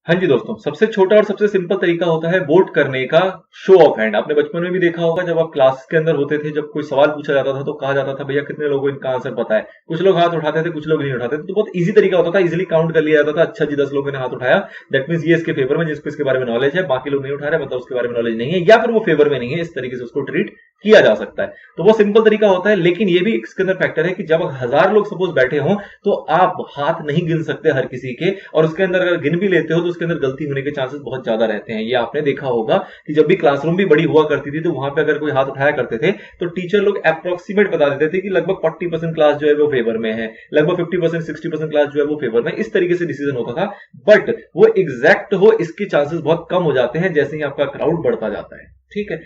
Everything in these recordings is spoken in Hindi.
हाँ जी दोस्तों, सबसे छोटा और सबसे सिंपल तरीका होता है वोट करने का शो ऑफ हैंड। आपने बचपन में भी देखा होगा, जब आप क्लास के अंदर होते थे, जब कोई सवाल पूछा जाता था तो कहा जाता था भैया कितने लोगों को इनका आंसर पता है। कुछ लोग हाथ उठाते थे, कुछ लोग नहीं उठाते थे, तो बहुत इजी तरीका होता था, इजीली काउंट कर लिया जाता था। अच्छा जी 10 लोगों ने हाथ उठाया, दैट मींस ये इसके फेवर में, जिसको इसके बारे में नॉलेज है, बाकी लोग नहीं उठा रहे मतलब उसके बारे में नॉलेज नहीं है, या फिर वो फेवर में नहीं है। इस तरीके से उसको ट्रीट किया जा सकता है। तो वो सिंपल तरीका होता है, लेकिन ये भी इसके अंदर फैक्टर है कि जब 1000 लोग सपोज बैठे हों तो आप हाथ नहीं गिन सकते हर किसी के, और उसके अंदर अगर गिन भी लेते हो तो उसके अंदर गलती होने के चांसेस बहुत ज्यादा रहते हैं। ये आपने देखा होगा कि जब भी क्लासरूम भी बड़ी हुआ करती थी तो वहां पे अगर कोई हाथ उठाया करते थे तो टीचर लोग अप्रोक्सीमेट बता देते थे कि लगभग 40% क्लास जो है वो फेवर में है, लगभग 50% 60% क्लास जो है वो फेवर में। इस तरीके से डिसीजन होता था, बट वो एग्जैक्ट हो इसके चांसेस बहुत कम हो जाते हैं जैसे ही आपका क्राउड बढ़ता जाता है। ठीक है,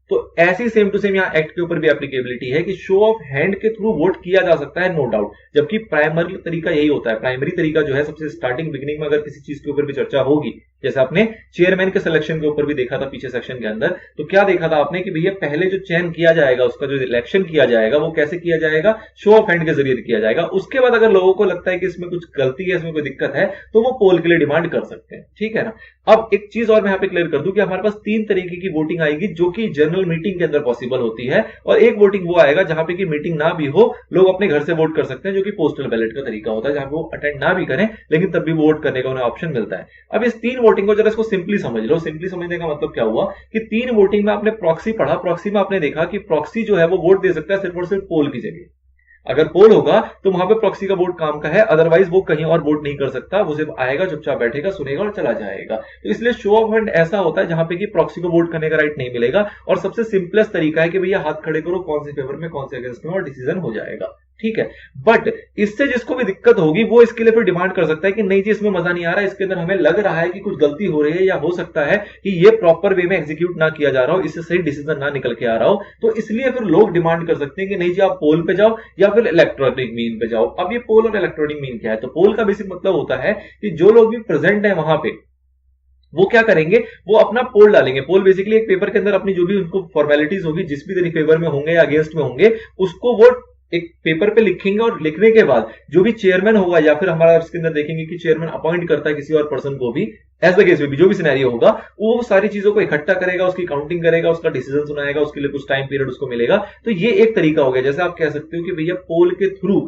तो ऐसी सेम टू सेम यहां एक्ट के ऊपर भी एप्लीकेबिलिटी है कि शो ऑफ हैंड के थ्रू वोट किया जा सकता है, नो डाउट। जबकि प्राइमरी तरीका यही होता है। प्राइमरी तरीका जो है, सबसे स्टार्टिंग बिगिनिंग में अगर किसी चीज के ऊपर भी चर्चा होगी, जैसे आपने चेयरमैन के सिलेक्शन के ऊपर भी देखा था पीछे सेक्शन के अंदर, तो क्या देखा था आपने कि भैया पहले जो चयन किया जाएगा, उसका जो इलेक्शन किया जाएगा वो कैसे किया जाएगा, शो ऑफ हैंड के जरिए किया जाएगा। उसके बाद अगर लोगों को लगता है कि इसमें कुछ गलती है, इसमें कोई दिक्कत है, तो वो पोल के लिए डिमांड कर सकते हैं। ठीक है ना। अब एक चीज और मैं यहां पे क्लियर कर दूं कि हमारे पास 3 तरीके की वोटिंग आएगी जो कि जनरल मीटिंग के अंदर पॉसिबल होती है, और एक वोटिंग वो आएगा जहां पे कि मीटिंग ना भी हो, लोग अपने घर से वोट कर सकते हैं, जो कि पोस्टल बैलेट का तरीका होता है, जहां पे वो अटेंड ना भी करें लेकिन तब भी वोट करने का उन्हें ऑप्शन मिलता है। अब इस 3 वोटिंग को जरा इसको सिंपली समझ लो। सिंपली समझने का मतलब क्या हुआ कि 3 वोटिंग में आपने प्रॉक्सी पढ़ा, प्रॉक्सी में आपने देखा कि प्रॉक्सी जो है वो वोट दे सकता है सिर्फ और सिर्फ पोल की जगह। अगर पोल होगा तो वहां पे प्रॉक्सी का वोट काम का है, अदरवाइज वो कहीं और वोट नहीं कर सकता, वो सिर्फ आएगा, चुपचाप बैठेगा, सुनेगा और चला जाएगा। तो इसलिए शो ऑफ हैंड ऐसा होता है जहां पे कि प्रॉक्सी को वोट करने का राइट नहीं मिलेगा, और सबसे सिंपलेस्ट तरीका है कि भैया हाथ खड़े करो, कौन से फेवर में कौन से अगेंस्ट में, और डिसीजन हो जाएगा। ठीक है, बट इससे जिसको भी दिक्कत होगी वो इसके लिए फिर डिमांड कर सकता है कि नहीं जी इसमें मजा नहीं आ रहा, इसके अंदर हमें लग रहा है कि कुछ गलती हो रही है, या हो सकता है कि ये प्रॉपर वे में एग्जीक्यूट ना किया जा रहा हो, इससे सही डिसीजन ना निकल के आ रहा हो। तो इसलिए फिर लोग डिमांड कर सकते हैं कि नहीं जी आप पोल पे जाओ या फिर इलेक्ट्रॉनिक मीन पे जाओ। अब ये पोल और इलेक्ट्रॉनिक मीन क्या है? तो पोल का बेसिक मतलब होता है कि जो लोग भी प्रेजेंट है वहां पे वो क्या करेंगे, वो अपना पोल डालेंगे। पोल बेसिकली एक पेपर के अंदर अपनी जो भी उनको फॉर्मेलिटीज होगी, जिस भी तरीके फेवर में होंगे या अगेंस्ट में होंगे, उसको वो एक पेपर पे लिखेंगे, और लिखने के बाद जो भी चेयरमैन होगा, या फिर हमारा इसके अंदर देखेंगे कि चेयरमैन अपॉइंट करता है किसी और पर्सन को भी, एज द केस में भी जो भी सिनेरियो होगा, वो सारी चीजों को इकट्ठा करेगा, उसकी काउंटिंग करेगा, उसका डिसीजन सुनाएगा, उसके लिए कुछ टाइम पीरियड उसको मिलेगा। तो ये एक तरीका हो गया। जैसे आप कह सकते हो कि भैया पोल के थ्रू,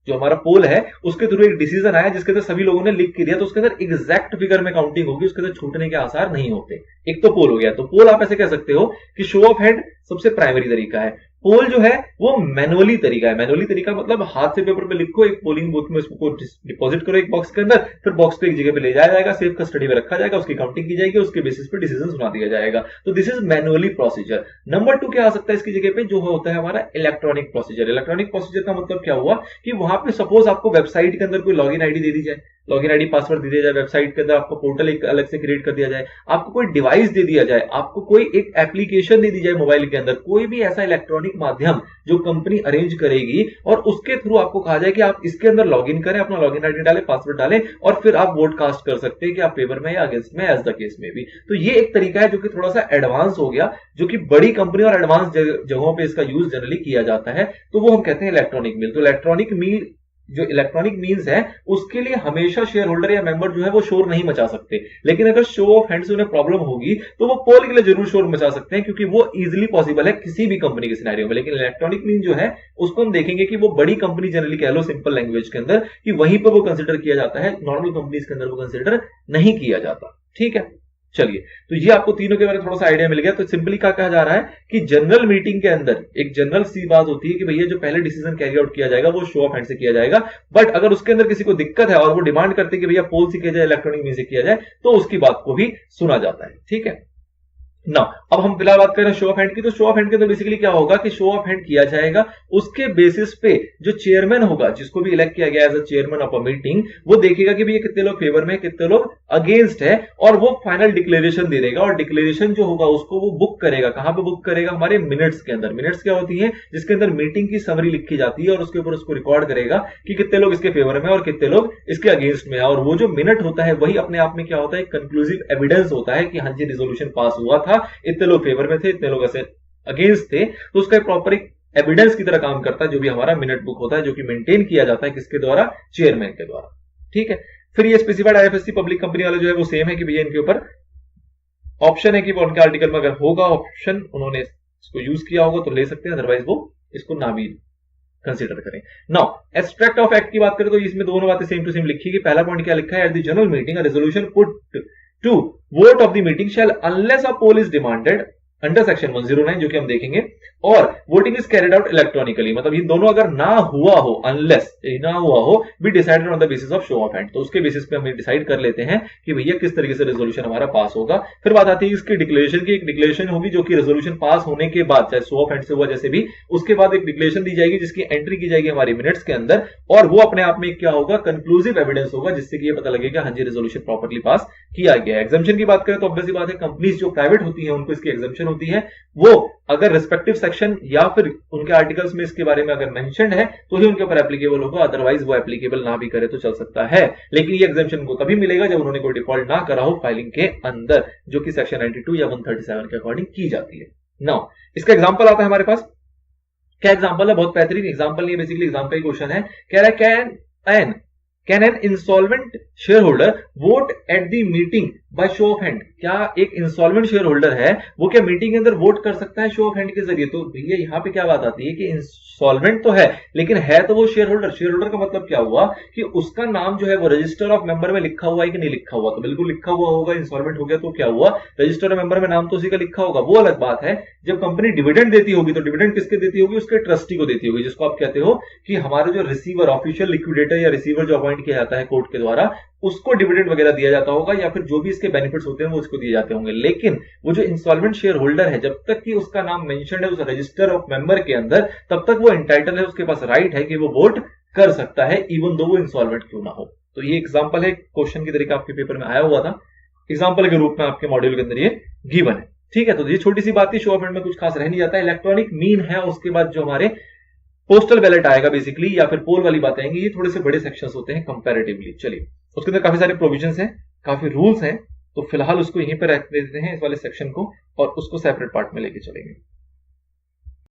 जो हमारा पोल है उसके थ्रू एक डिसीजन आया जिसके अंदर सभी लोगों ने लिख के दिया, तो उसके अंदर एग्जैक्ट फिगर में काउंटिंग होगी, उसके अंदर छूटने के आसार नहीं होते। एक तो पोल हो गया। तो पोल आप ऐसे कह सकते हो कि शो ऑफ हैंड सबसे प्राइमरी तरीका है। पोल जो है वो मैनुअली तरीका है। मैनुअली तरीका मतलब हाथ से पेपर पे लिखो, एक पोलिंग बूथ में उसको डिपॉजिट करो एक बॉक्स के अंदर, फिर बॉक्स को एक जगह पे ले जाया जाएगा, सेफ कस्टडी में रखा जाएगा, उसकी काउंटिंग की जाएगी, उसके बेसिस पे डिसीजन सुना दिया जाएगा। तो this is manually procedure. Number 2 क्या आ सकता है इसकी जगह पे, जो होता है हमारा इलेक्ट्रॉनिक प्रोसीजर। इलेक्ट्रॉनिक प्रोसीजर का मतलब क्या हुआ कि वहां पे सपोज आपको वेबसाइट के अंदर कोई लॉगिन आईडी दे दी जाए, लॉगिन आईडी पासवर्ड दे दिया जाए, वेबसाइट के अंदर आपको पोर्टल एक अलग से क्रिएट कर दिया जाए, आपको कोई डिवाइस दे दिया जाए, आपको कोई एक एप्लीकेशन दे दी जाए मोबाइल के अंदर, कोई भी ऐसा इलेक्ट्रॉनिक माध्यम जो कंपनी अरेंज करेगी, और उसके थ्रू आपको कहा जाए कि आप इसके अंदर लॉगिन करें, अपना लॉगिन आईडी डालें, पासवर्ड डालें, और फिर आप वोट कास्ट कर सकते हैं कि आप फेवर में या अगेंस्ट में, एज द केस में भी। तो ये एक तरीका है जो कि थोड़ा सा एडवांस हो गया, जो कि बड़ी कंपनी और एडवांस जगहों पे इसका यूज जनरली किया जाता है। तो वो हम कहते हैं इलेक्ट्रॉनिक मील। तो इलेक्ट्रॉनिक मील जो इलेक्ट्रॉनिक मीन्स है उसके लिए हमेशा शेयर होल्डर या मेंबर जो है वो शोर नहीं मचा सकते, लेकिन अगर शो ऑफ हैंड से उन्हें प्रॉब्लम होगी तो वो पोल के लिए जरूर शोर मचा सकते हैं, क्योंकि वो इजीली पॉसिबल है किसी भी कंपनी के सिनेरियो में। लेकिन इलेक्ट्रॉनिक मीन जो है उसको हम देखेंगे कि वो बड़ी कंपनी जनरली कह लो सिंपल लैंग्वेज के अंदर, कि वहीं पर वो कंसिडर किया जाता है, नॉर्मल कंपनीज के अंदर वो कंसिडर नहीं किया जाता। ठीक है, चलिए, तो ये आपको तीनों के बारे में थोड़ा सा आइडिया मिल गया। तो सिंपली क्या कहा जा रहा है कि जनरल मीटिंग के अंदर एक जनरल सी बात होती है कि भैया जो पहले डिसीजन कैरी आउट किया जाएगा वो शो ऑफ हैंड से किया जाएगा, बट अगर उसके अंदर किसी को दिक्कत है और वो डिमांड करते हैं कि भैया पोल से किया जाए, इलेक्ट्रॉनिक मीन से किया जाए, तो उसकी बात को भी सुना जाता है। ठीक है ना। अब हम फिलहाल बात कर रहे हैं शो ऑफ हैंड की। तो शो ऑफ हैंड के अंदर बेसिकली क्या होगा कि शो ऑफ हैंड किया जाएगा, उसके बेसिस पे जो चेयरमैन होगा, जिसको भी इलेक्ट किया गया as a chairman of a meeting, वो देखेगा कि भैया कितने लोग फेवर में, कितने लोग अगेंस्ट है, और वो फाइनल डिक्लेरेशन दे देगा। और डिक्लेरेशन जो होगा उसको वो बुक करेगा। कहां पे बुक करेगा? हमारे मिनट्स के अंदर। मिनट्स क्या होती है? जिसके अंदर मीटिंग की समरी लिखी जाती है, और उसके ऊपर उसको रिकॉर्ड करेगा कि कितने लोग इसके फेवर में और कितने लोग इसके अगेंस्ट में है। और वो जो मिनट होता है वही अपने आप में क्या होता है, कंक्लूसिव एविडेंस होता है कि हाँ जी रिजोल्यूशन पास हुआ था, इतने लोग फेवर में थे, इतने लोग ऐसे अगेंस्ट थे। तो उसका प्रॉपर एक एविडेंस की तरह काम करता है जो भी हमारा मिनट बुक होता है, जो कि मेंटेन किया जाता है किसके द्वारा? चेयरमैन के द्वारा। ठीक है, फिर ये स्पेसिफाइड आईएफएससी पब्लिक कंपनी वाला जो है वो सेम है कि भैया इनके ऊपर ऑप्शन है कि वो उनके आर्टिकल में अगर होगा ऑप्शन, उन्होंने इसको यूज किया होगा तो ले सकते हैं, अदरवाइज वो इसको ना भी कंसीडर करें। नाउ एब्स्ट्रैक्ट ऑफ एक्ट की बात करें तो इसमें दोनों बातें सेम टू सेम लिखी कि पहला पॉइंट क्या लिखा है, at the general meeting a resolution put to vote of the meeting shall unless a poll is demanded under section 109 जो कि हम देखेंगे, और voting is carried out electronically, मतलब ये दोनों अगर ना हुआ हो, अनलेस ना हुआ हो, be decided on the basis of show of hand, तो उसके बेसिस पे हम डिसाइड कर लेते हैं कि भैया किस तरीके से रेजोल्यूशन हमारा पास होगा। फिर बात आती है इसकी डिक्लेरेशन की, एक डिक्लेरेशन होगी जो कि रेजोल्यूशन पास होने के बाद, चाहे शो ऑफ हैंड से हुआ जैसे भी, उसके बाद एक डिक्लेरेशन दी जाएगी जिसकी एंट्री की जाएगी हमारी मिनट्स के अंदर, और वो अपने आप में क्या होगा, कंक्लूसिव एविडेंस होगा जिससे कि ये पता लगेगा हाँ जी रेजोल्यूशन प्रॉपर्ली पास किया गया। एग्जाम्पशन की बात करें तो ऑब्वियसली बात है कंपनीज जो प्राइवेट होती है उनको इसकी एग्जाम्पशन होती है, वो अगर रिस्पेक्टिव सेक्शन या फिर उनके आर्टिकल्स में इसके बारे में अगर मेंशन्ड है तो ही उनके ऊपर एप्लीकेबल होगा, अदरवाइज वो एप्लीकेबल ना भी करे तो चल सकता है। लेकिन ये एग्जाम्पशन को तभी मिलेगा जब उन्होंने कोई डिफॉल्ट ना करा हो फाइलिंग के अंदर, जो कि सेक्शन 92 या 137 के अकॉर्डिंग की जाती है। नाउ इसका एग्जांपल आता है हमारे पास, क्या एग्जांपल है, बहुत बेहतरीन एग्जांपल नहीं है, बेसिकली एग्जांपल का क्वेश्चन है, कह रहा है can an insolvent shareholder vote at the meeting by show of hand, क्या एक इंसॉल्वेंट शेयर होल्डर है वो क्या मीटिंग के अंदर वोट कर सकता है शो ऑफ हैंड के जरिए। तो भैया यहां पे क्या बात आती है कि इंसॉल्वेंट तो है लेकिन है तो वो शेयर होल्डर। शेयर होल्डर का मतलब क्या हुआ कि उसका नाम जो है वो रजिस्टर ऑफ मेंबर में लिखा हुआ है कि नहीं लिखा हुआ, तो बिल्कुल लिखा हुआ होगा। इंसॉल्वेंट हो गया तो क्या हुआ, रजिस्टर ऑफ मेंबर में नाम तो उसी का लिखा होगा। वो अलग बात है जब कंपनी डिविडेंड देती होगी तो डिविडेंड किसके देती होगी, उसके ट्रस्टी को देती होगी, जिसको आप कहते हो कि हमारे जो रिसीवर, ऑफिशियल लिक्विडेटर या रिसीवर जो अपॉइंट किया जाता है कोर्ट के द्वारा, उसको डिविडेंड वगैरह दिया जाता होगा, या फिर जो भी इसके बेनिफिट्स होते हैं वो उसको दिए जाते होंगे। लेकिन वो जो इंसॉल्वेंट शेयर होल्डर है, जब तक कि उसका नाम मेंशन्ड है उस रजिस्टर ऑफ मेंबर के अंदर, तब तक वो एंटाइटल है, उसके पास राइट है कि वो वोट कर सकता है इवन दो वो इंसॉल्वेंट क्यों ना हो। तो ये एग्जांपल है, क्वेश्चन की तरीका आपके पेपर में आया हुआ था, एग्जांपल के रूप में आपके मॉड्यूल के अंदर ये गिवन है। ठीक है, तो ये छोटी सी बात थी, शो ऑफ हैंड में कुछ खास रह नहीं जाता है। इलेक्ट्रॉनिक मीन है, उसके बाद जो हमारे पोस्टल बैलेट आएगा बेसिकली, या फिर पोल वाली बात आएंगी, ये थोड़े से बड़े सेक्शंस होते हैं कंपैरेटिवली। चलिए, उसके अंदर काफी सारे प्रोविजंस हैं, काफी रूल्स हैं, तो फिलहाल उसको यहीं पर रख देते हैं इस वाले सेक्शन को, और उसको सेपरेट पार्ट में लेके चलेंगे।